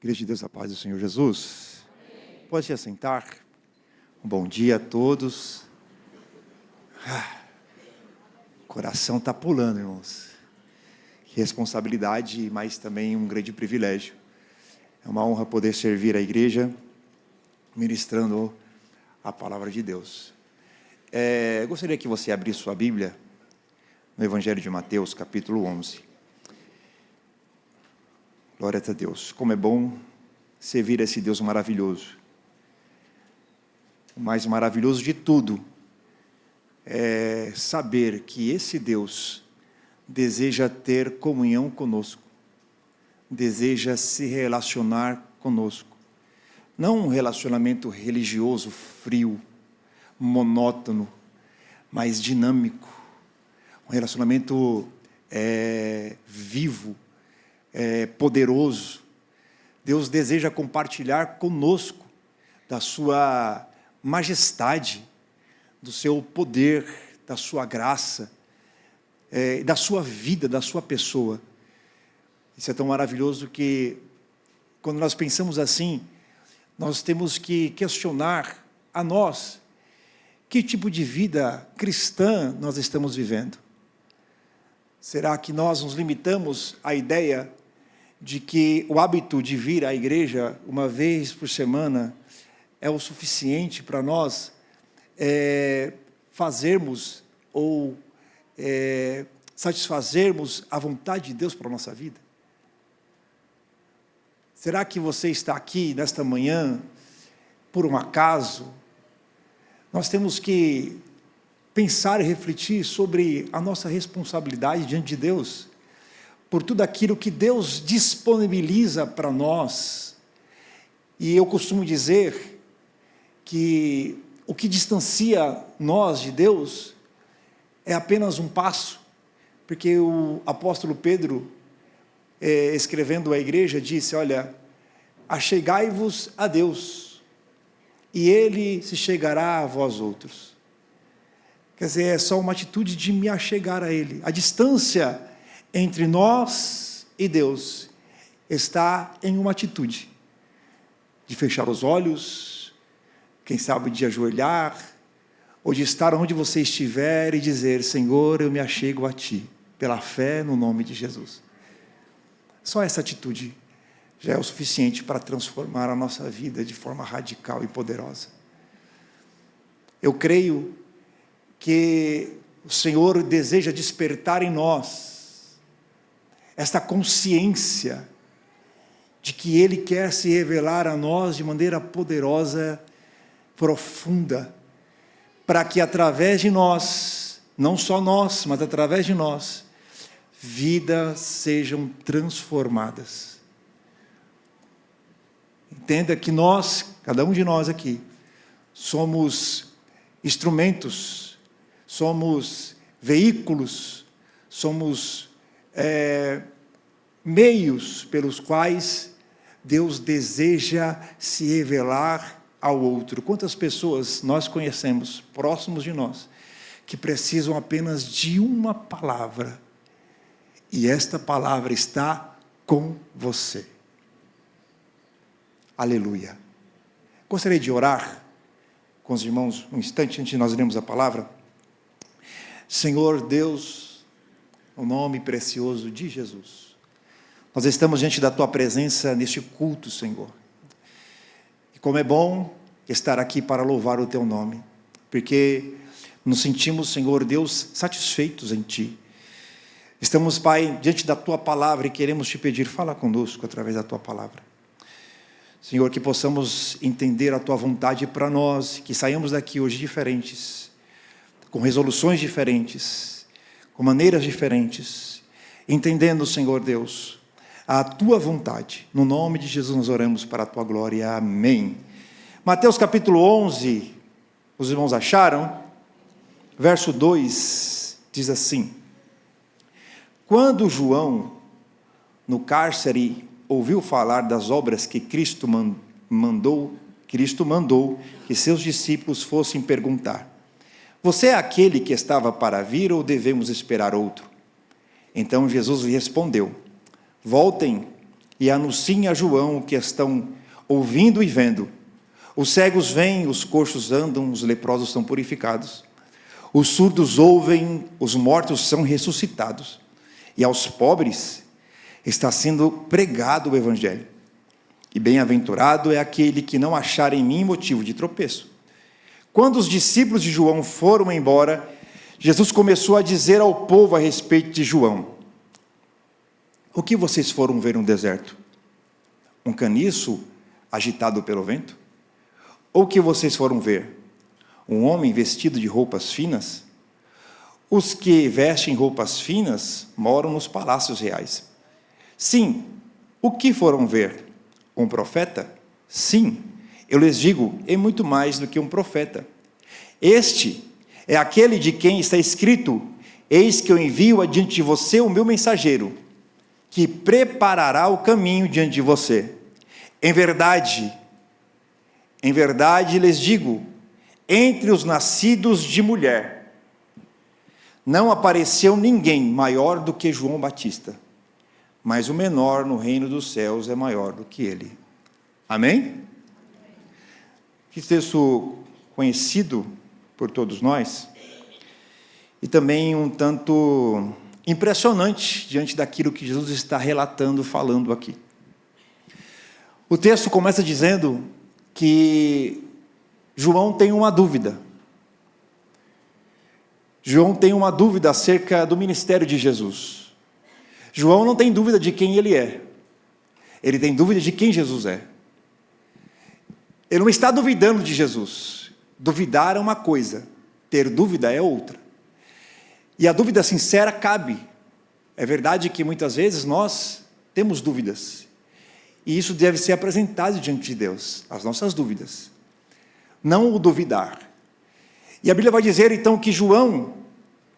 Igreja de Deus, a paz do Senhor Jesus. Pode se assentar. Um bom dia a todos. O coração está pulando, irmãos. Que responsabilidade, mas também um grande privilégio. É uma honra poder servir a igreja, ministrando a palavra de Deus. Eu gostaria que você abrisse sua Bíblia no Evangelho de Mateus, capítulo 11. Glória a Deus. Como é bom servir esse Deus maravilhoso. O mais maravilhoso de tudo é saber que esse Deus deseja ter comunhão conosco, deseja se relacionar conosco. Não um relacionamento religioso, frio, monótono, mas dinâmico. Um relacionamento vivo, poderoso. Deus deseja compartilhar conosco da sua majestade, do seu poder, da sua graça, da sua vida, da sua pessoa. Isso é tão maravilhoso que, quando nós pensamos assim, nós temos que questionar a nós, que tipo de vida cristã nós estamos vivendo? Será que nós nos limitamos à ideia de que o hábito de vir à igreja uma vez por semana é o suficiente para nós fazermos ou satisfazermos a vontade de Deus para a nossa vida? Será que você está aqui nesta manhã por um acaso? Nós temos que pensar e refletir sobre a nossa responsabilidade diante de Deus, por tudo aquilo que Deus disponibiliza para nós. E eu costumo dizer que o que distancia nós de Deus é apenas um passo, porque o apóstolo Pedro, escrevendo à igreja, disse: olha, achegai-vos a Deus, e Ele se chegará a vós outros. Quer dizer, é só uma atitude de me achegar a Ele. A distância entre nós e Deus está em uma atitude de fechar os olhos, quem sabe de ajoelhar, ou de estar onde você estiver e dizer: Senhor, eu me achego a Ti, pela fé no nome de Jesus. Só essa atitude já é o suficiente para transformar a nossa vida de forma radical e poderosa. Eu creio que o Senhor deseja despertar em nós esta consciência de que Ele quer se revelar a nós de maneira poderosa, profunda, para que através de nós, não só nós, mas através de nós, vidas sejam transformadas. Entenda que nós, cada um de nós aqui, somos instrumentos, somos veículos, somos meios pelos quais Deus deseja se revelar ao outro. Quantas pessoas nós conhecemos, próximos de nós, que precisam apenas de uma palavra, e esta palavra está com você. Aleluia. Gostaria de orar com os irmãos um instante antes de nós lermos a palavra. Senhor Deus, no nome precioso de Jesus, nós estamos diante da Tua presença neste culto, Senhor. E como é bom estar aqui para louvar o Teu nome, porque nos sentimos, Senhor Deus, satisfeitos em Ti. Estamos, Pai, diante da Tua palavra e queremos Te pedir: fala conosco através da Tua palavra. Senhor, que possamos entender a Tua vontade para nós, que saiamos daqui hoje diferentes, com resoluções diferentes, com maneiras diferentes, entendendo, Senhor Deus, a Tua vontade. No nome de Jesus nós oramos para a Tua glória. Amém. Mateus capítulo 11, os irmãos acharam? Verso 2, diz assim: quando João, no cárcere, ouviu falar das obras que Cristo mandou que seus discípulos fossem perguntar: você é aquele que estava para vir ou devemos esperar outro? Então Jesus lhe respondeu: voltem e anunciem a João o que estão ouvindo e vendo. Os cegos veem, os coxos andam, os leprosos são purificados. Os surdos ouvem, os mortos são ressuscitados. E aos pobres está sendo pregado o Evangelho. E bem-aventurado é aquele que não achar em mim motivo de tropeço. Quando os discípulos de João foram embora, Jesus começou a dizer ao povo a respeito de João: o que vocês foram ver no deserto? Um caniço agitado pelo vento? Ou o que vocês foram ver? Um homem vestido de roupas finas? Os que vestem roupas finas moram nos palácios reais. Sim, o que foram ver? Um profeta? Sim, eu lhes digo, é muito mais do que um profeta. Este é aquele de quem está escrito: eis que eu envio adiante de você o meu mensageiro, que preparará o caminho diante de você. Em verdade lhes digo, entre os nascidos de mulher, não apareceu ninguém maior do que João Batista, mas o menor no reino dos céus é maior do que ele. Amém? Que texto conhecido por todos nós, e também um tanto impressionante diante daquilo que Jesus está relatando, falando aqui. O texto começa dizendo que João tem uma dúvida. João tem uma dúvida acerca do ministério de Jesus. João não tem dúvida de quem ele é. Ele tem dúvida de quem Jesus é. Ele não está duvidando de Jesus. Duvidar é uma coisa, ter dúvida é outra. E a dúvida sincera cabe. É verdade que muitas vezes nós temos dúvidas. E isso deve ser apresentado diante de Deus, as nossas dúvidas. Não o duvidar. E a Bíblia vai dizer então que João,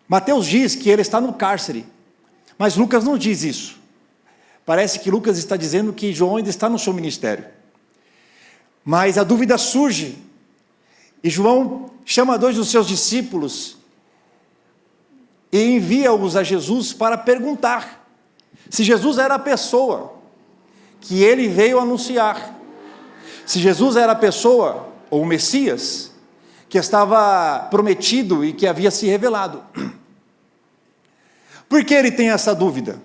Mateus diz que ele está no cárcere, mas Lucas não diz isso. Parece que Lucas está dizendo que João ainda está no seu ministério. Mas a dúvida surge, e João chama dois dos seus discípulos e envia-os a Jesus para perguntar se Jesus era a pessoa que ele veio anunciar, se Jesus era a pessoa, ou o Messias, que estava prometido e que havia se revelado. Por que ele tem essa dúvida?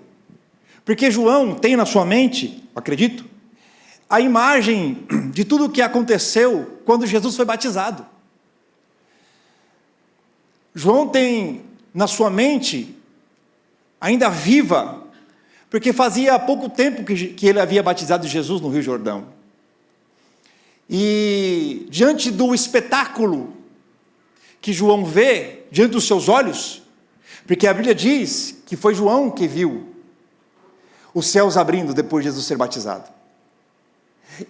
Porque João tem na sua mente, acredito, a imagem de tudo o que aconteceu quando Jesus foi batizado. João tem na sua mente, ainda viva, porque fazia pouco tempo que ele havia batizado Jesus no Rio Jordão. E diante do espetáculo que João vê, diante dos seus olhos, porque a Bíblia diz que foi João que viu os céus abrindo depois de Jesus ser batizado,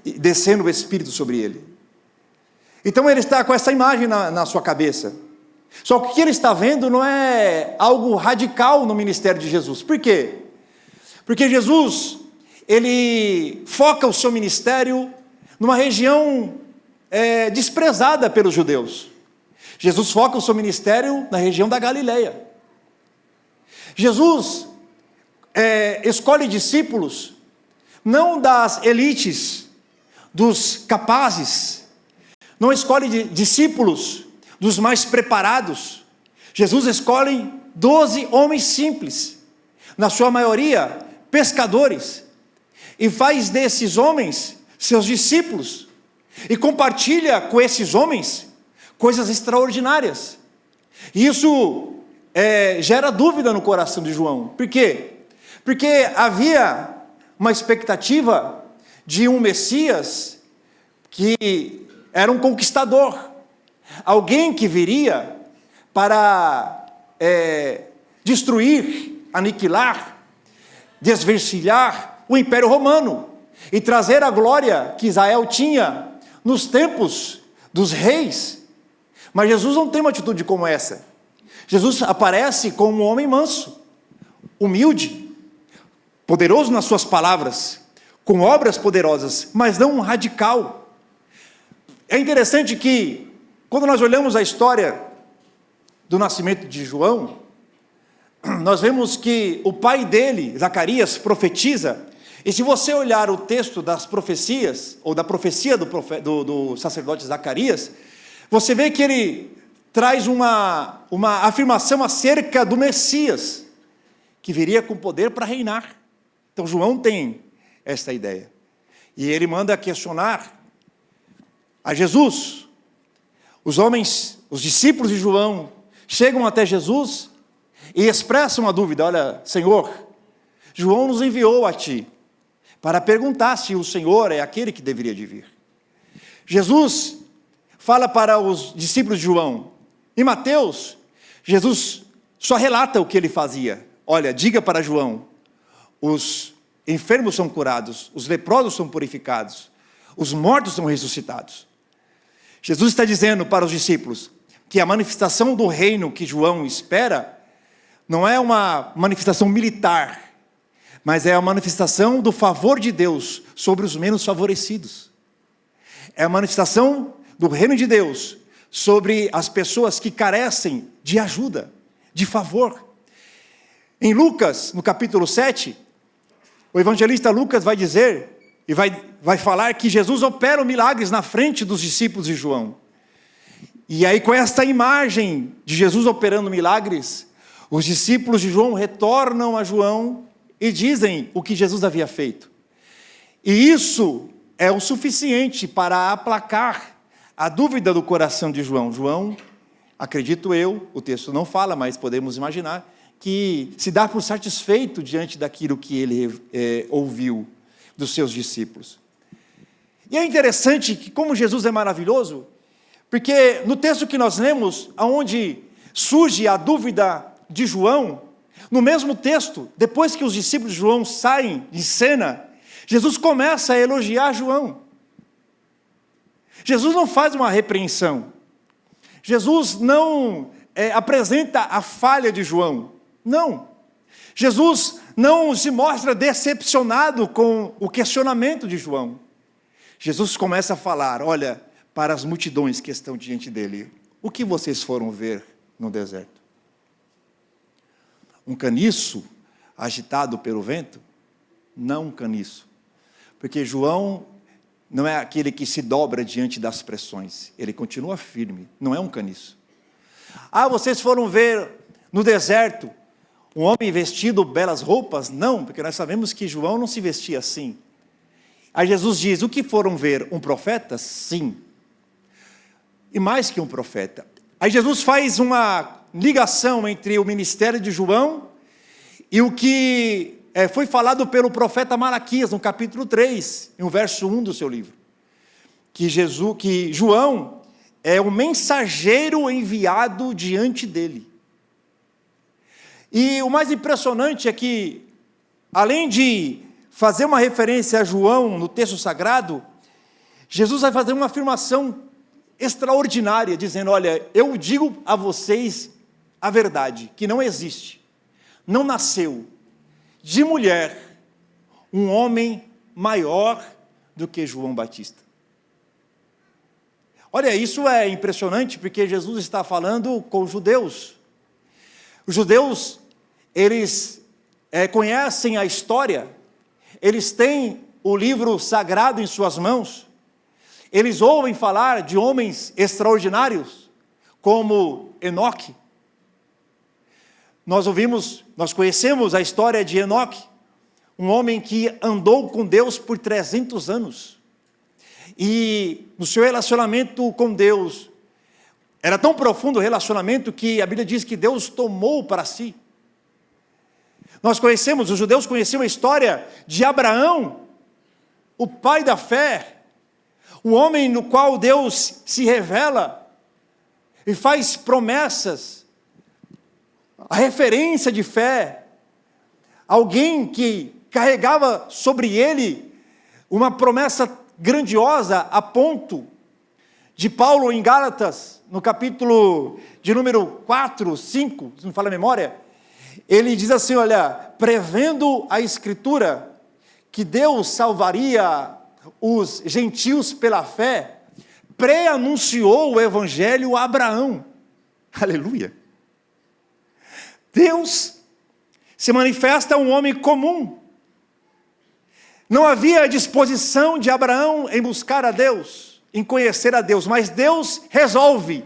e descendo o Espírito sobre ele. Então ele está com essa imagem na sua cabeça. Só que o que ele está vendo não é algo radical no ministério de Jesus. Por quê? Porque Jesus, ele foca o seu ministério numa região desprezada pelos judeus. Jesus foca o seu ministério na região da Galileia. Jesus escolhe discípulos, não das elites, dos capazes, não escolhe discípulos dos mais preparados. Jesus escolhe 12 homens simples, na sua maioria pescadores, e faz desses homens seus discípulos, e compartilha com esses homens coisas extraordinárias. E isso gera dúvida no coração de João. Por quê? Porque havia uma expectativa de um Messias que era um conquistador, alguém que viria para destruir, aniquilar, desvencilhar o Império Romano e trazer a glória que Israel tinha nos tempos dos reis. Mas Jesus não tem uma atitude como essa. Jesus aparece como um homem manso, humilde, poderoso nas suas palavras, com obras poderosas, mas não um radical. É interessante que, quando nós olhamos a história do nascimento de João, nós vemos que o pai dele, Zacarias, profetiza E se você olhar o texto das profecias, ou da profecia do sacerdote Zacarias, você vê que ele traz uma afirmação acerca do Messias, que viria com poder para reinar. Então João tem esta ideia. E ele manda questionar a Jesus. Os discípulos de João, chegam até Jesus e expressam a dúvida: olha, Senhor, João nos enviou a ti para perguntar se o Senhor é aquele que deveria de vir. Jesus fala para os discípulos de João. Em Mateus, Jesus só relata o que ele fazia. Olha, diga para João: os enfermos são curados, os leprosos são purificados, os mortos são ressuscitados. Jesus está dizendo para os discípulos que a manifestação do reino que João espera não é uma manifestação militar, mas é a manifestação do favor de Deus sobre os menos favorecidos. É a manifestação do reino de Deus sobre as pessoas que carecem de ajuda, de favor. Em Lucas, no capítulo 7, o evangelista Lucas vai dizer, e vai falar que Jesus opera milagres na frente dos discípulos de João. E aí, com esta imagem de Jesus operando milagres, os discípulos de João retornam a João e dizem o que Jesus havia feito. E isso é o suficiente para aplacar a dúvida do coração de João. João, acredito eu, o texto não fala, mas podemos imaginar, que se dá por satisfeito diante daquilo que ele ouviu dos seus discípulos. E é interessante que, como Jesus é maravilhoso, porque no texto que nós lemos, onde surge a dúvida de João, no mesmo texto, depois que os discípulos de João saem de cena, Jesus começa a elogiar João. Jesus não faz uma repreensão. Jesus não apresenta a falha de João. Não. Jesus não se mostra decepcionado com o questionamento de João. Jesus começa a falar: olha, para as multidões que estão diante dele, o que vocês foram ver no deserto? Um caniço agitado pelo vento? Não um caniço. Porque João não é aquele que se dobra diante das pressões. Ele continua firme, não é um caniço. Ah, vocês foram ver no deserto um homem vestido belas roupas? Não, porque nós sabemos que João não se vestia assim. Aí Jesus diz: o que foram ver? Um profeta? Sim. E mais que um profeta. Aí Jesus faz uma ligação entre o ministério de João e o que foi falado pelo profeta Malaquias, no capítulo 3, no verso 1 do seu livro. Que João é o mensageiro enviado diante dele. E o mais impressionante é que, além de fazer uma referência a João no texto sagrado, Jesus vai fazer uma afirmação extraordinária, dizendo: olha, eu digo a vocês a verdade, que não existe, não nasceu de mulher um homem maior do que João Batista. Olha, isso é impressionante, porque Jesus está falando com os judeus. Os judeus, eles conhecem a história, eles têm o livro sagrado em suas mãos, eles ouvem falar de homens extraordinários, como Enoque. Nós conhecemos a história de Enoque, um homem que andou com Deus por 300 anos, e no seu relacionamento com Deus, era tão profundo o relacionamento que a Bíblia diz que Deus tomou para si. Os judeus conheciam a história de Abraão, o pai da fé, o homem no qual Deus se revela e faz promessas, a referência de fé, alguém que carregava sobre ele uma promessa grandiosa, a ponto de Paulo em Gálatas, no capítulo de número 4, 5, se não me falha a memória, ele diz assim: olha, prevendo a Escritura que Deus salvaria os gentios pela fé, pré-anunciou o Evangelho a Abraão. Aleluia! Deus se manifesta a um homem comum. Não havia disposição de Abraão em buscar a Deus, em conhecer a Deus, mas Deus resolve,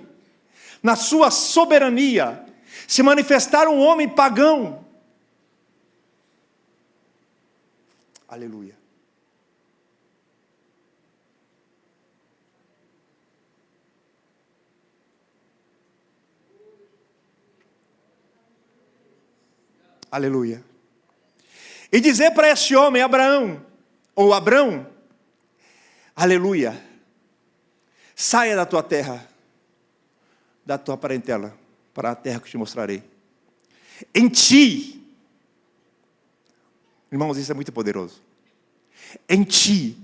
na sua soberania, se manifestar um homem pagão. Aleluia. Aleluia. E dizer para esse homem, Abraão, ou Abrão, aleluia, saia da tua terra, da tua parentela, para a terra que te mostrarei. Em ti, irmãos, isso é muito poderoso. Em ti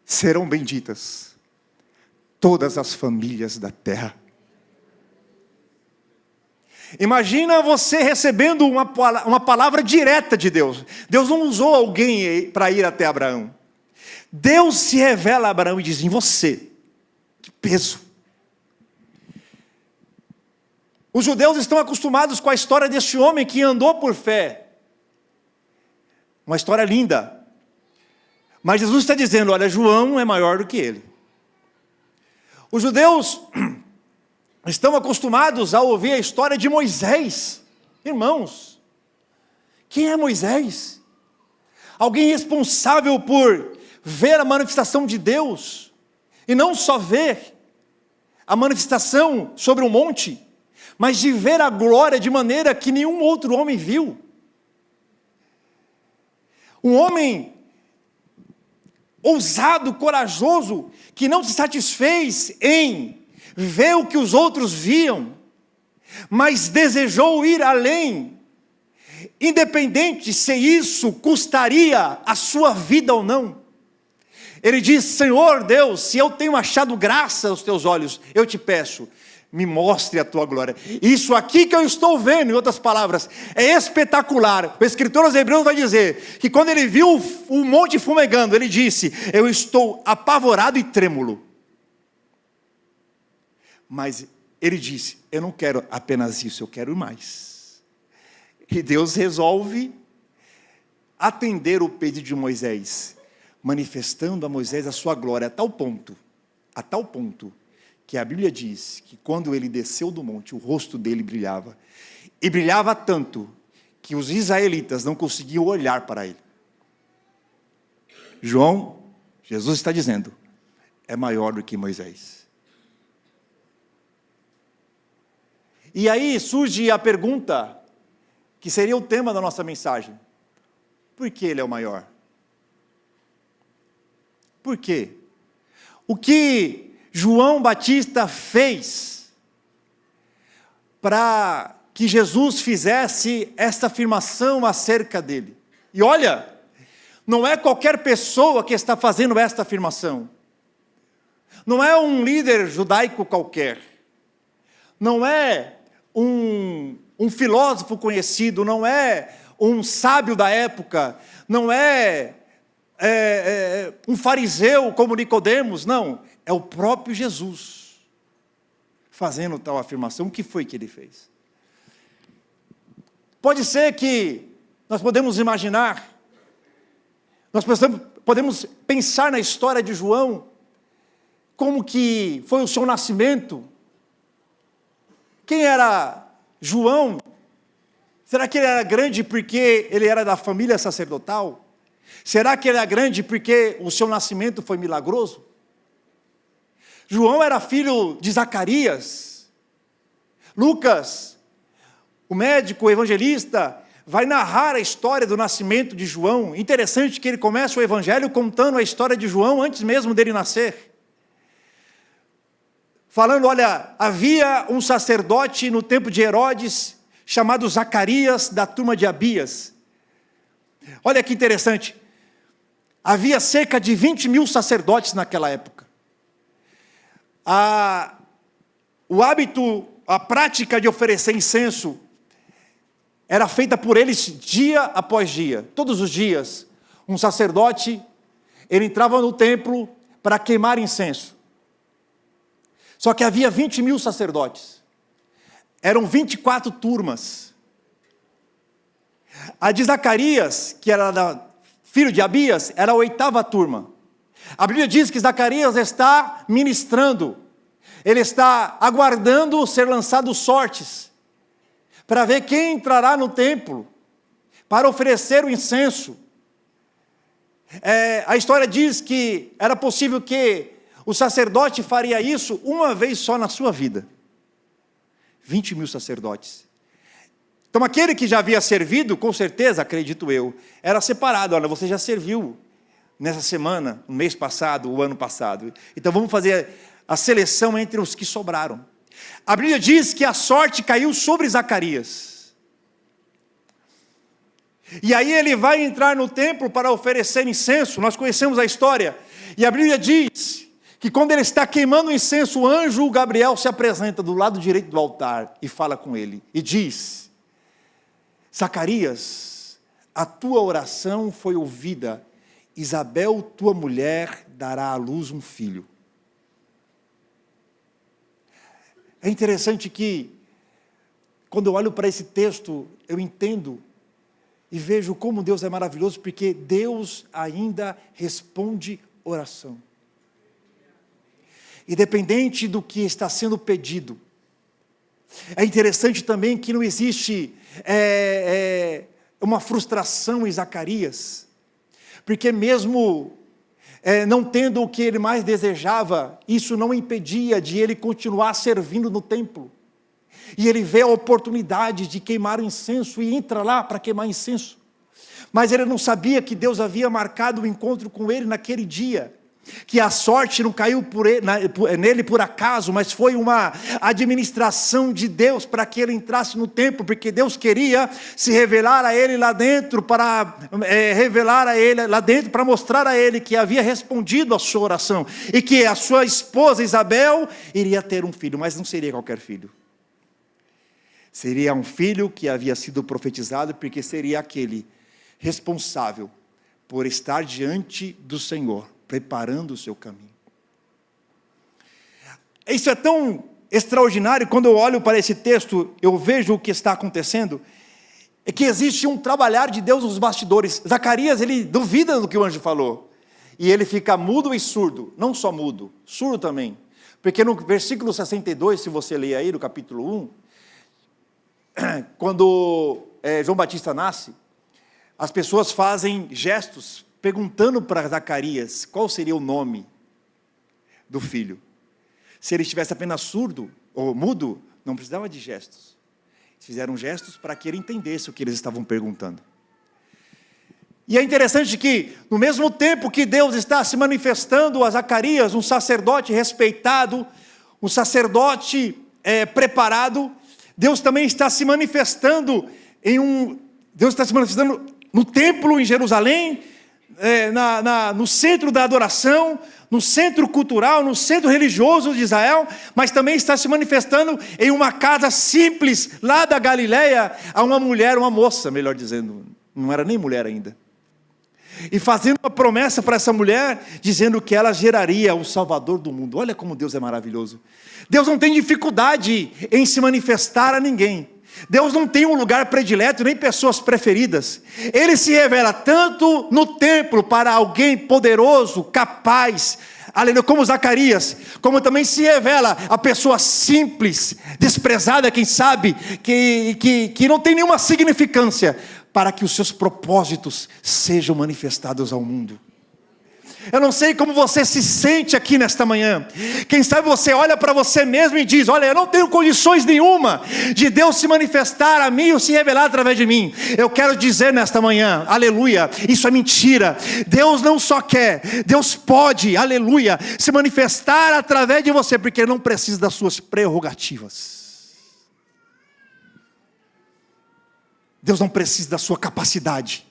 serão benditas todas as famílias da terra. Imagina você recebendo uma palavra direta de Deus. Deus não usou alguém para ir até Abraão. Deus se revela a Abraão e diz: em você. Que peso. Os judeus estão acostumados com a história desse homem que andou por fé. Uma história linda. Mas Jesus está dizendo: olha, João é maior do que ele. Os judeus estão acostumados a ouvir a história de Moisés. Irmãos, quem é Moisés? Alguém responsável por ver a manifestação de Deus, e não só ver a manifestação sobre um monte, mas de ver a glória de maneira que nenhum outro homem viu. Um homem ousado, corajoso, que não se satisfez em ver o que os outros viam, mas desejou ir além, independente se isso custaria a sua vida ou não. Ele diz: Senhor Deus, se eu tenho achado graça aos teus olhos, eu te peço, me mostre a tua glória. Isso aqui que eu estou vendo, em outras palavras, é espetacular. O escritor aos Hebreus vai dizer que quando ele viu o monte fumegando, ele disse: eu estou apavorado e trêmulo. Mas ele disse: eu não quero apenas isso, eu quero mais. E Deus resolve atender o pedido de Moisés, manifestando a Moisés a sua glória a tal ponto, que a Bíblia diz que quando ele desceu do monte, o rosto dele brilhava. E brilhava tanto que os israelitas não conseguiam olhar para ele. Jesus está dizendo, é maior do que Moisés. E aí surge a pergunta, que seria o tema da nossa mensagem: por que ele é o maior? Por quê? O que João Batista fez para que Jesus fizesse esta afirmação acerca dele? E olha, não é qualquer pessoa que está fazendo esta afirmação. Não é um líder judaico qualquer. Não é um filósofo conhecido, não é um sábio da época, não é um fariseu como Nicodemos, não, é o próprio Jesus fazendo tal afirmação. O que foi que ele fez? Pode ser que nós podemos imaginar, nós podemos pensar na história de João, como que foi o seu nascimento. Quem era João? Será que ele era grande porque ele era da família sacerdotal? Será que ele era grande porque o seu nascimento foi milagroso? João era filho de Zacarias. Lucas, o médico, o evangelista, vai narrar a história do nascimento de João. Interessante que ele começa o evangelho contando a história de João antes mesmo dele nascer. Falando, olha, havia um sacerdote no tempo de Herodes, chamado Zacarias, da turma de Abias. Olha que interessante, havia cerca de 20.000 sacerdotes naquela época. O hábito, a prática de oferecer incenso, era feita por eles dia após dia. Todos os dias, um sacerdote, ele entrava no templo para queimar incenso. Só que havia 20.000 sacerdotes. Eram 24 turmas. A de Zacarias, que era da filho de Abias, era a 8ª turma. A Bíblia diz que Zacarias está ministrando, ele está aguardando ser lançado sortes, para ver quem entrará no templo, para oferecer o incenso. A história diz que era possível que o sacerdote faria isso uma vez só na sua vida. 20.000 sacerdotes. Então aquele que já havia servido, com certeza, acredito eu, era separado. Olha, você já serviu nessa semana, no mês passado, o ano passado. Então vamos fazer a seleção entre os que sobraram. A Bíblia diz que a sorte caiu sobre Zacarias. E aí ele vai entrar no templo para oferecer incenso. Nós conhecemos a história. E a Bíblia diz que quando ele está queimando o incenso, o anjo Gabriel se apresenta do lado direito do altar e fala com ele. E diz: Zacarias, a tua oração foi ouvida. Isabel, tua mulher, dará à luz um filho. É interessante que, quando eu olho para esse texto, eu entendo e vejo como Deus é maravilhoso, porque Deus ainda responde oração. Independente do que está sendo pedido. É interessante também que não existe uma frustração em Zacarias, porque mesmo não tendo o que ele mais desejava, isso não impedia de ele continuar servindo no templo. E ele vê a oportunidade de queimar o incenso e entra lá para queimar incenso. Mas ele não sabia que Deus havia marcado o encontro com ele naquele dia. Que a sorte não caiu nele por acaso, mas foi uma administração de Deus para que ele entrasse no templo, porque Deus queria se revelar a ele lá dentro, para mostrar a ele que havia respondido a sua oração, e que a sua esposa Isabel iria ter um filho, mas não seria qualquer filho. Seria um filho que havia sido profetizado, porque seria aquele responsável por estar diante do Senhor, preparando o seu caminho. Isso é tão extraordinário. Quando eu olho para esse texto, eu vejo o que está acontecendo, é que existe um trabalhar de Deus nos bastidores. Zacarias, ele duvida do que o anjo falou, e ele fica mudo e surdo. Não só mudo, surdo também, porque no versículo 62, se você ler aí, no capítulo 1, quando João Batista nasce, as pessoas fazem gestos perguntando para Zacarias qual seria o nome do filho. Se ele estivesse apenas surdo ou mudo, não precisava de gestos. Fizeram gestos para que ele entendesse o que eles estavam perguntando. E é interessante que, no mesmo tempo que Deus está se manifestando a Zacarias, um sacerdote respeitado, um sacerdote preparado, Deus também está se manifestando no templo em Jerusalém, no centro da adoração, no centro cultural, no centro religioso de Israel, mas também está se manifestando em uma casa simples, lá da Galileia, a uma moça, melhor dizendo, não era nem mulher ainda, e fazendo uma promessa para essa mulher, dizendo que ela geraria o Salvador do mundo. Olha como Deus é maravilhoso. Deus não tem dificuldade em se manifestar a ninguém. Deus não tem um lugar predileto, nem pessoas preferidas. Ele se revela tanto no templo para alguém poderoso, capaz, aleluia, como Zacarias, como também se revela a pessoa simples, desprezada, quem sabe, que não tem nenhuma significância, para que os seus propósitos sejam manifestados ao mundo. Eu não sei como você se sente aqui nesta manhã. Quem sabe você olha para você mesmo e diz: olha, eu não tenho condições nenhuma de Deus se manifestar a mim ou se revelar através de mim. Eu quero dizer nesta manhã, aleluia, isso é mentira. Deus não só quer, Deus pode, aleluia, se manifestar através de você, porque Ele não precisa das suas prerrogativas. Deus não precisa da sua capacidade.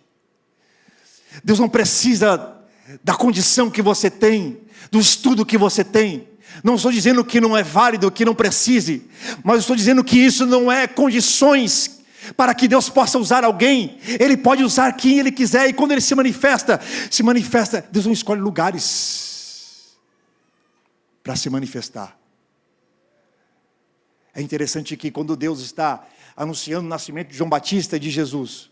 Deus não precisa da condição que você tem, do estudo que você tem. Não estou dizendo que não é válido, que não precise, mas estou dizendo que isso não é condições para que Deus possa usar alguém. Ele pode usar quem Ele quiser, e quando Ele se manifesta, Deus não escolhe lugares para se manifestar. É interessante que quando Deus está anunciando o nascimento de João Batista e de Jesus,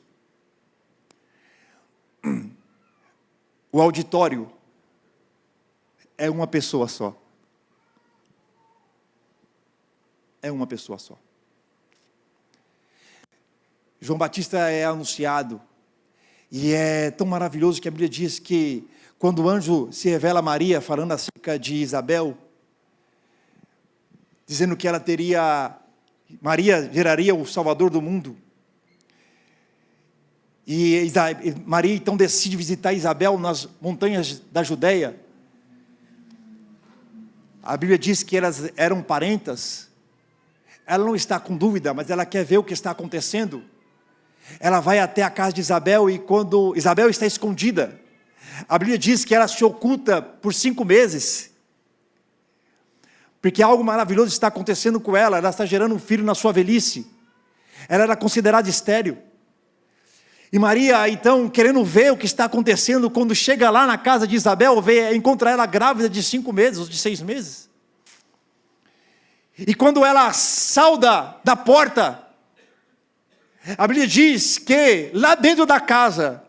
o auditório é uma pessoa só. É uma pessoa só. João Batista é anunciado, e é tão maravilhoso que a Bíblia diz que, quando o anjo se revela a Maria, falando acerca de Isabel, dizendo que Maria geraria o Salvador do mundo, e Maria então decide visitar Isabel nas montanhas da Judeia. A Bíblia diz que elas eram parentas. Ela não está com dúvida, mas ela quer ver o que está acontecendo. Ela vai até a casa de Isabel, e quando Isabel está escondida, a Bíblia diz que ela se oculta por 5 meses, porque algo maravilhoso está acontecendo com ela. Ela está gerando um filho na sua velhice. Ela era considerada estéril. E Maria, então, querendo ver o que está acontecendo, quando chega lá na casa de Isabel, encontra ela grávida de 5 meses, ou de 6 meses. E quando ela salta da porta, a Bíblia diz que lá dentro da casa,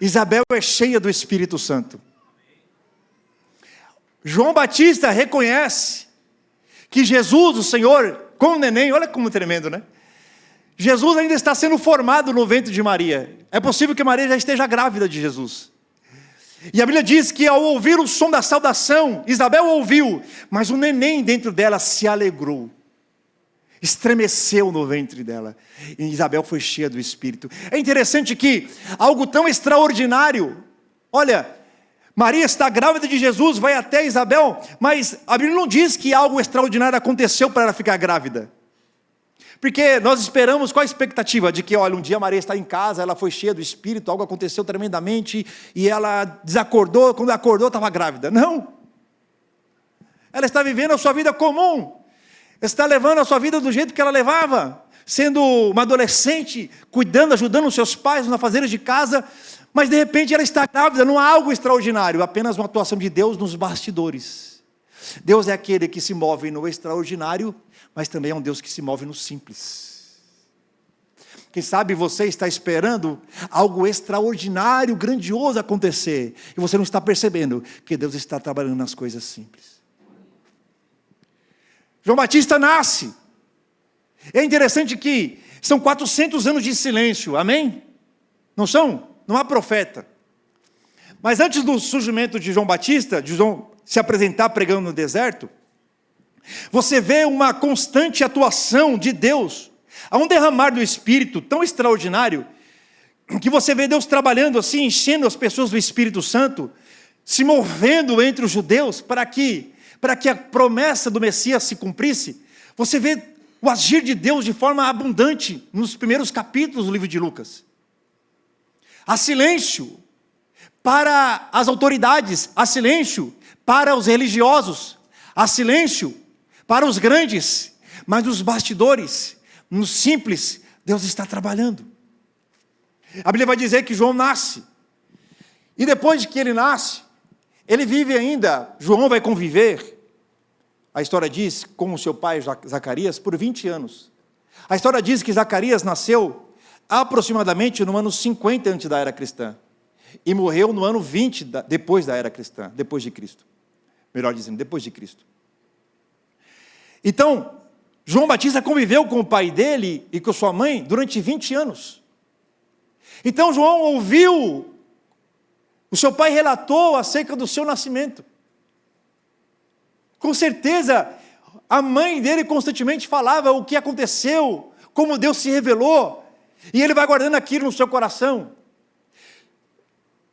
Isabel é cheia do Espírito Santo. João Batista reconhece que Jesus, o Senhor, com o neném, olha como tremendo, né? Jesus ainda está sendo formado no ventre de Maria. É possível que Maria já esteja grávida de Jesus. E a Bíblia diz que, ao ouvir o som da saudação, Isabel ouviu, mas o neném dentro dela se alegrou, estremeceu no ventre dela, e Isabel foi cheia do Espírito. É interessante que algo tão extraordinário, olha, Maria está grávida de Jesus, vai até Isabel, mas a Bíblia não diz que algo extraordinário aconteceu para ela ficar grávida. Porque nós esperamos, qual a expectativa? De que, olha, um dia Maria está em casa, ela foi cheia do Espírito, algo aconteceu tremendamente, e ela desacordou, quando acordou estava grávida. Não. Ela está vivendo a sua vida comum, está levando a sua vida do jeito que ela levava, sendo uma adolescente, cuidando, ajudando os seus pais nos afazeres de casa, mas de repente ela está grávida. Não há algo extraordinário, apenas uma atuação de Deus nos bastidores. Deus é aquele que se move no extraordinário, mas também é um Deus que se move no simples. Quem sabe você está esperando algo extraordinário, grandioso acontecer, e você não está percebendo que Deus está trabalhando nas coisas simples. João Batista nasce. É interessante que são 400 anos de silêncio, amém? Não são? Não há profeta. Mas antes do surgimento de João Batista, de João se apresentar pregando no deserto, você vê uma constante atuação de Deus, há um derramar do Espírito tão extraordinário, que você vê Deus trabalhando assim, enchendo as pessoas do Espírito Santo, se movendo entre os judeus, para que a promessa do Messias se cumprisse. Você vê o agir de Deus de forma abundante, nos primeiros capítulos do livro de Lucas. Há silêncio para as autoridades, há silêncio para os religiosos, há silêncio para os grandes, mas nos bastidores, no simples, Deus está trabalhando. A Bíblia vai dizer que João nasce, e depois que ele nasce, ele vive ainda, João vai conviver, a história diz, com o seu pai Zacarias, por 20 anos. A história diz que Zacarias nasceu aproximadamente no ano 50 antes da era cristã, e morreu no ano 20 depois da era cristã, depois de Cristo. Melhor dizendo, depois de Cristo. Então, João Batista conviveu com o pai dele e com sua mãe durante 20 anos. Então João ouviu, o seu pai relatou acerca do seu nascimento. Com certeza, a mãe dele constantemente falava o que aconteceu, como Deus se revelou, e ele vai guardando aquilo no seu coração.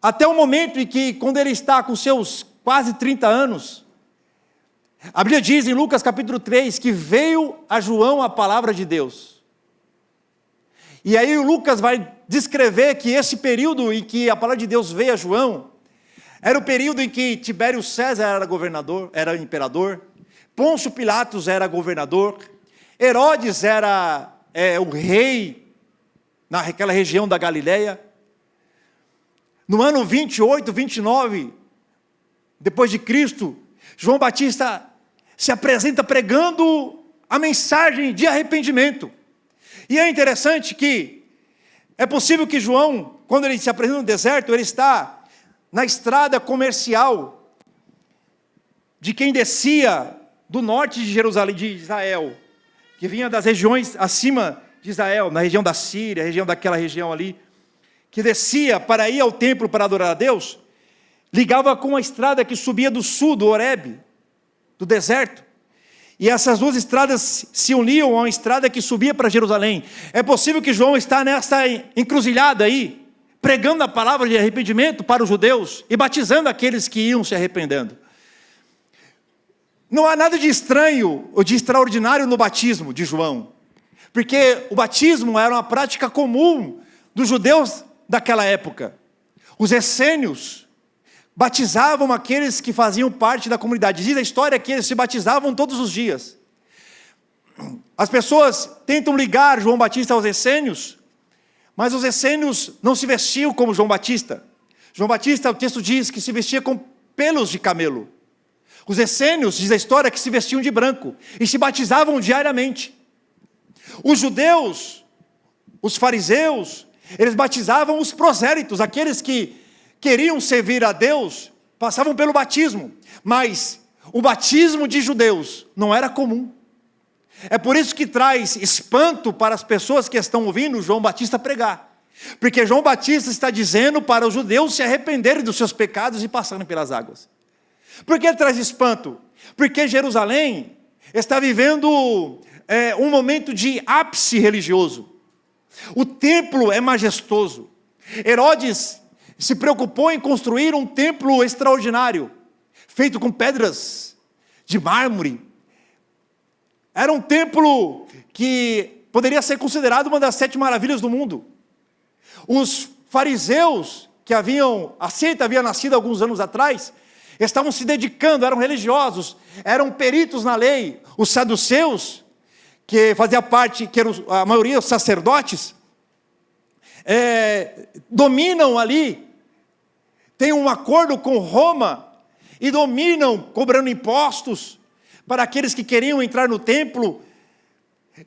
Até o momento em que, quando ele está com seus quase 30 anos, a Bíblia diz em Lucas capítulo 3, que veio a João a palavra de Deus. E aí o Lucas vai descrever que esse período em que a palavra de Deus veio a João, era o período em que Tibério César era governador, era imperador, Pôncio Pilatos era governador, Herodes era o rei naquela região da Galileia. No ano 28, 29, depois de Cristo, João Batista se apresenta pregando a mensagem de arrependimento. E é interessante que é possível que João, quando ele se apresenta no deserto, ele está na estrada comercial de quem descia do norte de Jerusalém, de Israel, que vinha das regiões acima de Israel, na região da Síria, região daquela região ali, que descia para ir ao templo para adorar a Deus, ligava com a estrada que subia do sul, do Horebe, do deserto. E essas duas estradas se uniam a uma estrada que subia para Jerusalém. É possível que João está nessa encruzilhada aí, pregando a palavra de arrependimento para os judeus e batizando aqueles que iam se arrependendo. Não há nada de estranho ou de extraordinário no batismo de João, porque o batismo era uma prática comum dos judeus daquela época. Os essênios batizavam aqueles que faziam parte da comunidade. Diz a história que eles se batizavam todos os dias. As pessoas tentam ligar João Batista aos essênios, mas os essênios não se vestiam como João Batista. João Batista, o texto diz que se vestia com pelos de camelo. Os essênios, diz a história, que se vestiam de branco e se batizavam diariamente. Os judeus, os fariseus, eles batizavam os prosélitos, aqueles que queriam servir a Deus, passavam pelo batismo. Mas o batismo de judeus não era comum. É por isso que traz espanto para as pessoas que estão ouvindo João Batista pregar. Porque João Batista está dizendo para os judeus se arrependerem dos seus pecados e passarem pelas águas. Por que traz espanto? Porque Jerusalém está vivendo um momento de ápice religioso. O templo é majestoso. Herodes se preocupou em construir um templo extraordinário, feito com pedras de mármore. Era um templo que poderia ser considerado uma das 7 maravilhas do mundo. Os fariseus, que a seita havia nascido alguns anos atrás, estavam se dedicando, eram religiosos, eram peritos na lei. Os saduceus, que fazia parte, que eram a maioria os sacerdotes, dominam ali, têm um acordo com Roma, e dominam, cobrando impostos, para aqueles que queriam entrar no templo.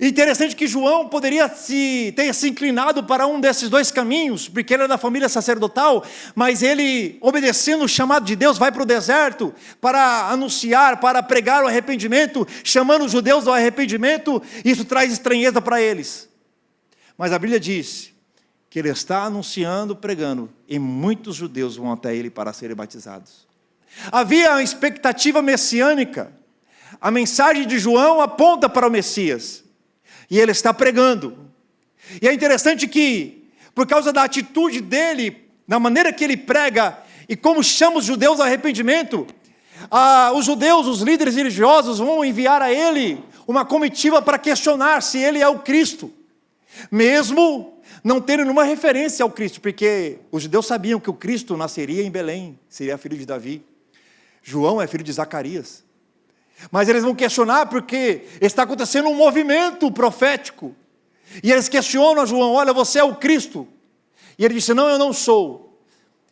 Interessante que João poderia ter se inclinado para um desses dois caminhos, porque ele era da família sacerdotal, mas ele, obedecendo o chamado de Deus, vai para o deserto para anunciar, para pregar o arrependimento, chamando os judeus ao arrependimento. Isso traz estranheza para eles. Mas a Bíblia diz que ele está anunciando, pregando, e muitos judeus vão até ele para serem batizados. Havia uma expectativa messiânica. A mensagem de João aponta para o Messias. E ele está pregando. E é interessante que, por causa da atitude dele, na maneira que ele prega, e como chama os judeus ao arrependimento, os judeus, os líderes religiosos, vão enviar a ele uma comitiva para questionar se ele é o Cristo. Mesmo não tendo nenhuma referência ao Cristo, porque os judeus sabiam que o Cristo nasceria em Belém, seria filho de Davi. João é filho de Zacarias. Mas eles vão questionar porque está acontecendo um movimento profético. E eles questionam a João: olha, você é o Cristo? E ele disse: não, eu não sou.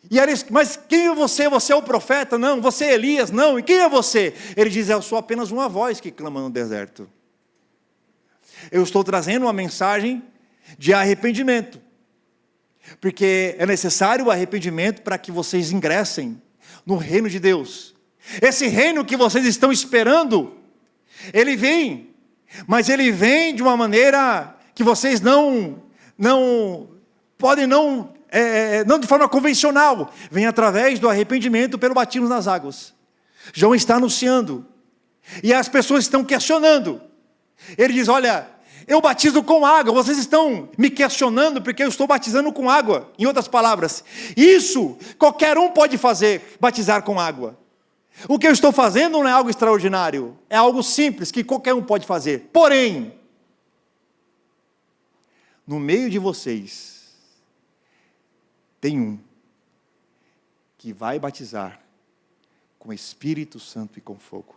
E eles: mas quem é você? Você é o profeta? Não. Você é Elias? Não. E quem é você? Ele diz: eu sou apenas uma voz que clama no deserto. Eu estou trazendo uma mensagem de arrependimento. Porque é necessário o arrependimento para que vocês ingressem no reino de Deus. Esse reino que vocês estão esperando, ele vem, mas ele vem de uma maneira que vocês não podem, não de forma convencional, vem através do arrependimento pelo batismo nas águas. João está anunciando, e as pessoas estão questionando. Ele diz: olha, eu batizo com água, vocês estão me questionando porque eu estou batizando com água. Em outras palavras, isso qualquer um pode fazer, batizar com água. O que eu estou fazendo não é algo extraordinário, é algo simples que qualquer um pode fazer. Porém, no meio de vocês, tem um que vai batizar com Espírito Santo e com fogo.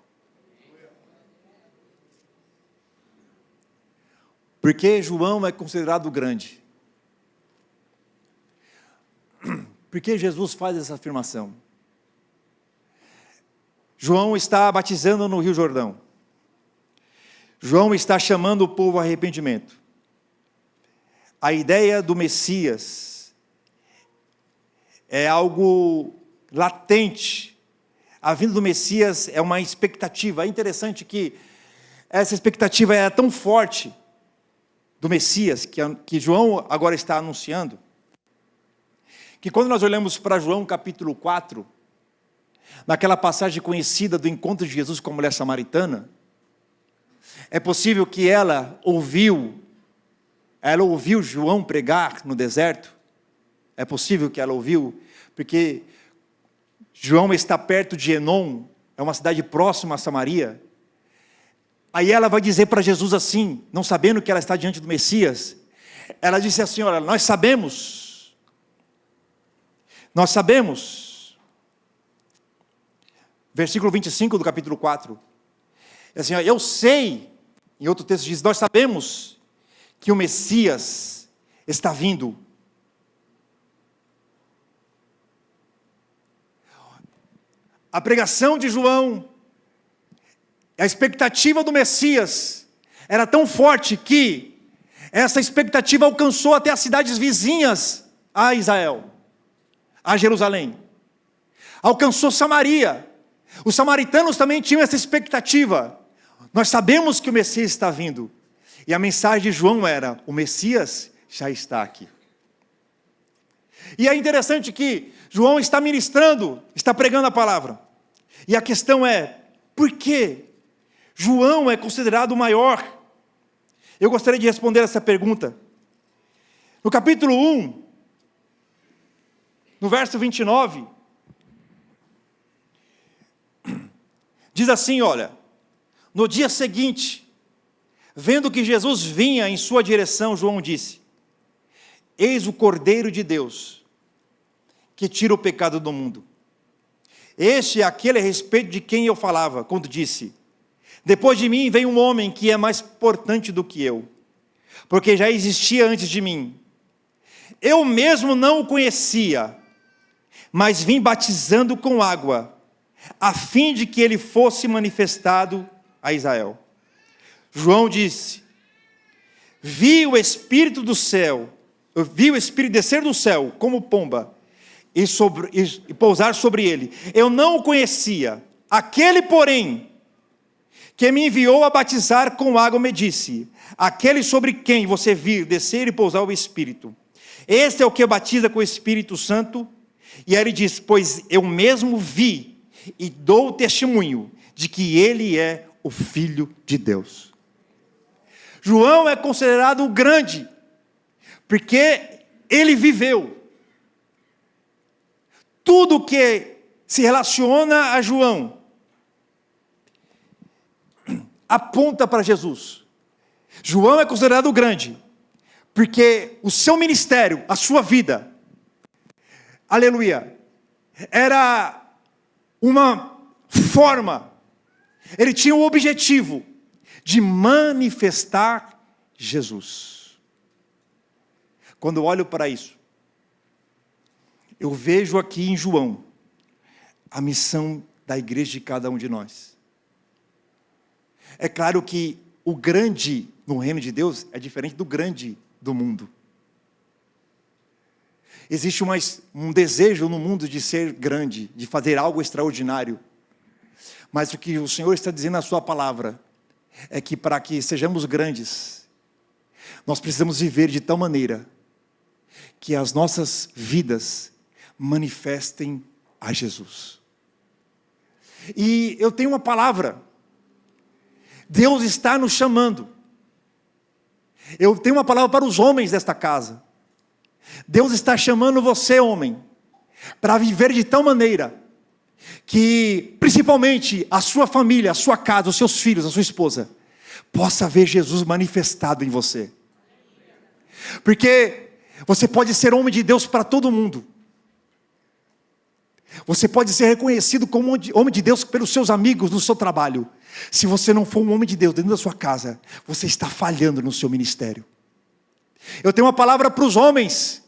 Porque João é considerado grande? Por que Jesus faz essa afirmação? João está batizando no Rio Jordão. João está chamando o povo ao arrependimento. A ideia do Messias é algo latente. A vinda do Messias é uma expectativa. É interessante que essa expectativa é tão forte do Messias, que João agora está anunciando, que quando nós olhamos para João capítulo 4, naquela passagem conhecida do encontro de Jesus com a mulher samaritana, é possível que ela ouviu João pregar no deserto. É possível que ela ouviu, porque João está perto de Enom, é uma cidade próxima a Samaria. Aí ela vai dizer para Jesus assim, não sabendo que ela está diante do Messias, ela disse assim: olha, nós sabemos, versículo 25 do capítulo 4, é assim, eu sei, em outro texto diz, nós sabemos que o Messias está vindo. A pregação de João, a expectativa do Messias era tão forte que essa expectativa alcançou até as cidades vizinhas a Israel, a Jerusalém. Alcançou Samaria. Os samaritanos também tinham essa expectativa. Nós sabemos que o Messias está vindo. E a mensagem de João era: o Messias já está aqui. E é interessante que João está ministrando, está pregando a palavra. E a questão é, por que João é considerado o maior? Eu gostaria de responder essa pergunta. No capítulo 1, no verso 29, diz assim, olha: no dia seguinte, vendo que Jesus vinha em sua direção, João disse: eis o Cordeiro de Deus, que tira o pecado do mundo. Este é aquele a respeito de quem eu falava, quando disse: depois de mim vem um homem que é mais importante do que eu, porque já existia antes de mim. Eu mesmo não o conhecia, mas vim batizando com água, a fim de que ele fosse manifestado a Israel. João disse: vi o Espírito descer do céu como pomba, e pousar sobre ele. Eu não o conhecia. Aquele, porém, que me enviou a batizar com água, me disse: aquele sobre quem você vir descer e pousar o Espírito, este é o que batiza com o Espírito Santo. E aí ele diz: pois eu mesmo vi e dou testemunho de que ele é o Filho de Deus. João é considerado grande, porque ele viveu. Tudo que se relaciona a João aponta para Jesus. João é considerado grande, porque o seu ministério, a sua vida, aleluia, era uma forma, ele tinha o objetivo de manifestar Jesus. Quando eu olho para isso, eu vejo aqui em João a missão da igreja de cada um de nós. É claro que o grande no reino de Deus é diferente do grande do mundo. Existe um desejo no mundo de ser grande, de fazer algo extraordinário. Mas o que o Senhor está dizendo na sua palavra é que para que sejamos grandes, nós precisamos viver de tal maneira que as nossas vidas manifestem a Jesus. E eu tenho uma palavra. Deus está nos chamando. Eu tenho uma palavra para os homens desta casa. Deus está chamando você, homem, para viver de tal maneira que, principalmente, a sua família, a sua casa, os seus filhos, a sua esposa, possa ver Jesus manifestado em você. Porque você pode ser homem de Deus para todo mundo. Você pode ser reconhecido como homem de Deus pelos seus amigos no seu trabalho. Se você não for um homem de Deus dentro da sua casa, você está falhando no seu ministério. Eu tenho uma palavra para os homens.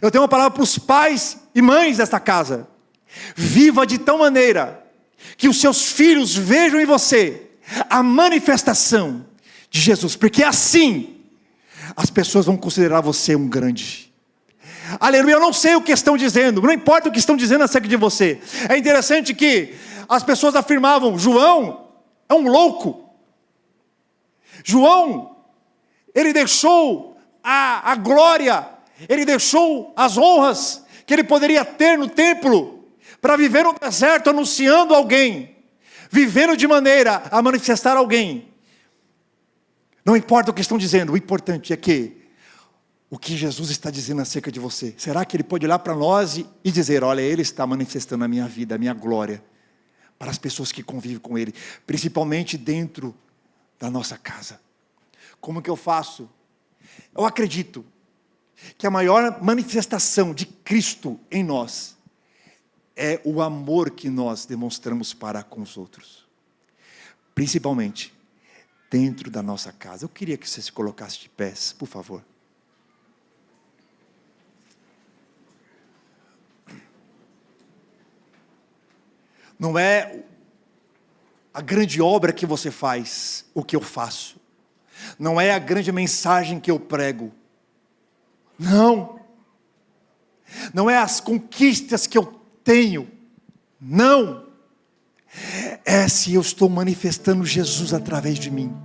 Eu tenho uma palavra para os pais e mães desta casa. Viva de tal maneira que os seus filhos vejam em você a manifestação de Jesus. Porque assim as pessoas vão considerar você um grande. Aleluia, eu não sei o que estão dizendo, não importa o que estão dizendo acerca de você. É interessante que as pessoas afirmavam: João é um louco. João, ele deixou a glória, ele deixou as honras que ele poderia ter no templo, para viver no deserto anunciando alguém, vivendo de maneira a manifestar alguém. Não importa o que estão dizendo, o importante é que o que Jesus está dizendo acerca de você, será que ele pode olhar para nós e dizer: olha, ele está manifestando a minha vida, a minha glória, para as pessoas que convivem com ele, principalmente dentro da nossa casa. Como que eu faço? Eu acredito que a maior manifestação de Cristo em nós é o amor que nós demonstramos para com os outros, principalmente dentro da nossa casa. Eu queria que você se colocasse de pés, por favor. Não é a grande obra que você faz o que eu faço, não é a grande mensagem que eu prego, não é as conquistas que eu tenho, não, é se eu estou manifestando Jesus através de mim.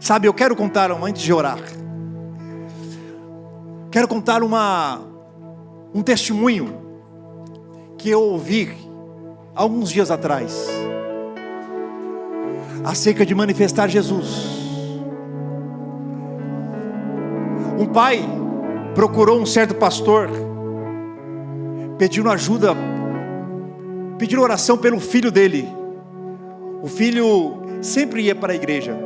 Sabe, eu quero contar, antes de orar, quero contar um testemunho que eu ouvi alguns dias atrás, acerca de manifestar Jesus. Um pai procurou um certo pastor, pedindo ajuda, pedindo oração pelo filho dele. O filho sempre ia para a igreja,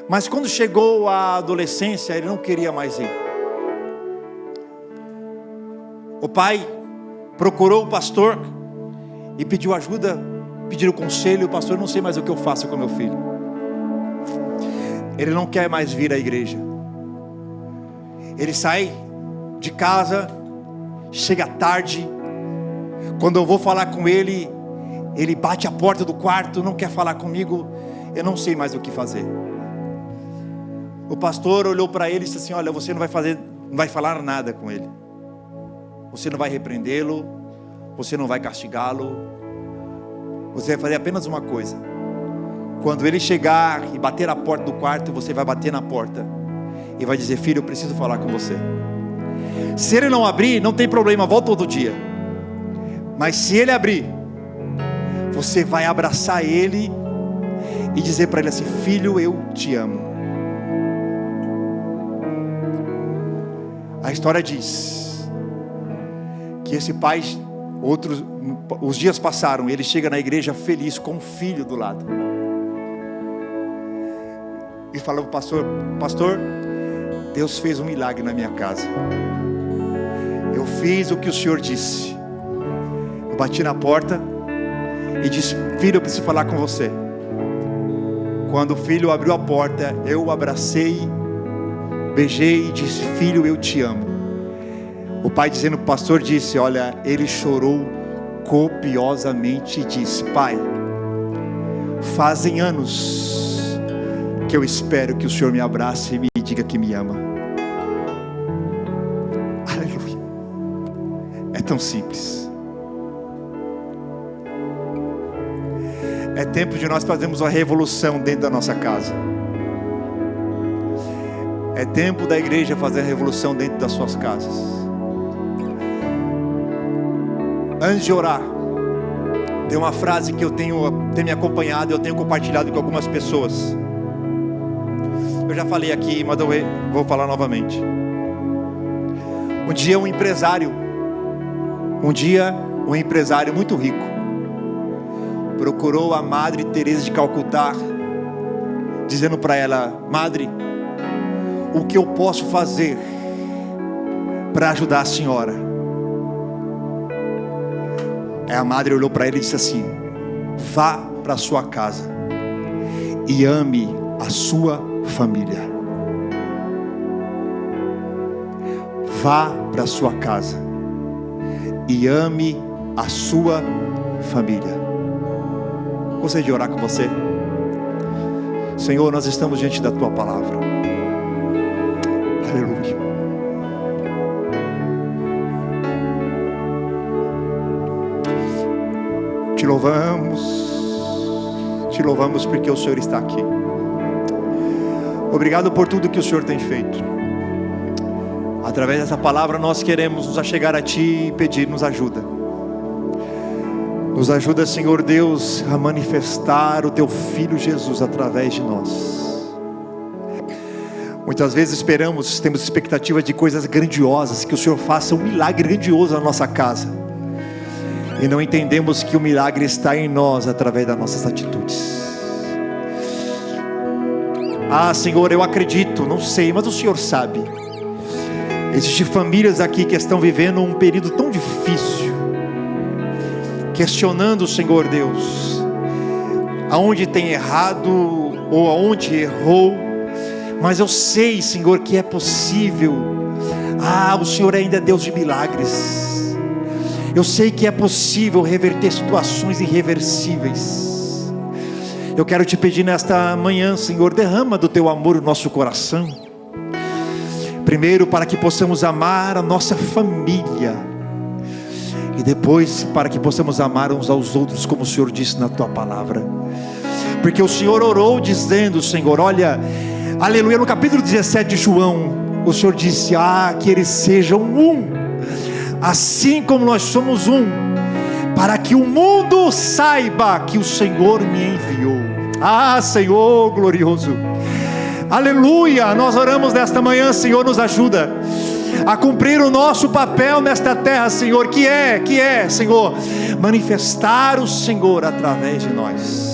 mas quando chegou à adolescência, ele não queria mais ir. O pai procurou o pastor e pediu ajuda, pediu conselho. O pastor: não sei mais o que eu faço com meu filho, ele não quer mais vir à igreja. Ele sai de casa, chega tarde. Quando eu vou falar com ele, ele bate a porta do quarto, não quer falar comigo. Eu não sei mais o que fazer. O pastor olhou para ele e disse assim: olha, você não vai falar nada com ele, você não vai repreendê-lo, você não vai castigá-lo, você vai fazer apenas uma coisa: quando ele chegar e bater a porta do quarto, você vai bater na porta e vai dizer: filho, eu preciso falar com você. Se ele não abrir, não tem problema, volta outro dia. Mas se ele abrir, você vai abraçar ele e dizer para ele assim: filho, eu te amo. A história diz que esse pai, os dias passaram, ele chega na igreja feliz com o filho do lado, e falou: pastor, Deus fez um milagre na minha casa. Eu fiz o que o senhor disse. Eu bati na porta e disse: filho, eu preciso falar com você. Quando o filho abriu a porta, eu o abracei, beijei e disse: filho, eu te amo. O pai, dizendo para o pastor, disse: olha, ele chorou copiosamente e disse: pai, fazem anos que eu espero que o senhor me abrace e me diga que me ama. Aleluia. É tão simples. É tempo de nós fazermos uma revolução dentro da nossa casa. É tempo da igreja fazer a revolução dentro das suas casas. Antes de orar, tem uma frase que eu tenho me acompanhado, eu tenho compartilhado com algumas pessoas. Eu já falei aqui, mas eu vou falar novamente. Um dia um empresário muito rico procurou a Madre Teresa de Calcutá, dizendo para ela: Madre, o que eu posso fazer para ajudar a senhora? Aí a Madre olhou para ele e disse assim: vá para a sua casa e ame a sua família. Vá para a sua casa e ame a sua família. Gostaria de orar com você. Senhor, nós estamos diante da Tua palavra. Aleluia. Te louvamos porque o Senhor está aqui. Obrigado por tudo que o Senhor tem feito. Através dessa palavra nós queremos nos achegar a Ti e pedir-nos ajuda. Nos ajuda, Senhor Deus, a manifestar o Teu Filho Jesus através de nós. Muitas vezes temos expectativa de coisas grandiosas, que o Senhor faça um milagre grandioso na nossa casa, e não entendemos que o milagre está em nós através das nossas atitudes. Senhor, eu acredito, não sei, mas o Senhor sabe. Existem famílias aqui que estão vivendo um período tão difícil, questionando, Senhor Deus, aonde tem errado ou aonde errou. Mas eu sei, Senhor, que é possível. O Senhor ainda é Deus de milagres. Eu sei que é possível reverter situações irreversíveis. Eu quero te pedir nesta manhã, Senhor, derrama do Teu amor no nosso coração. Primeiro, para que possamos amar a nossa família, e depois para que possamos amar uns aos outros, como o Senhor disse na Tua palavra. Porque o Senhor orou dizendo, Senhor, olha, aleluia, no capítulo 17 de João, o Senhor disse, que eles sejam um, assim como nós somos um, para que o mundo saiba que o Senhor me enviou. Senhor glorioso, aleluia. Nós oramos nesta manhã, Senhor, nos ajuda a cumprir o nosso papel nesta terra, Senhor, que é, Senhor, manifestar o Senhor através de nós.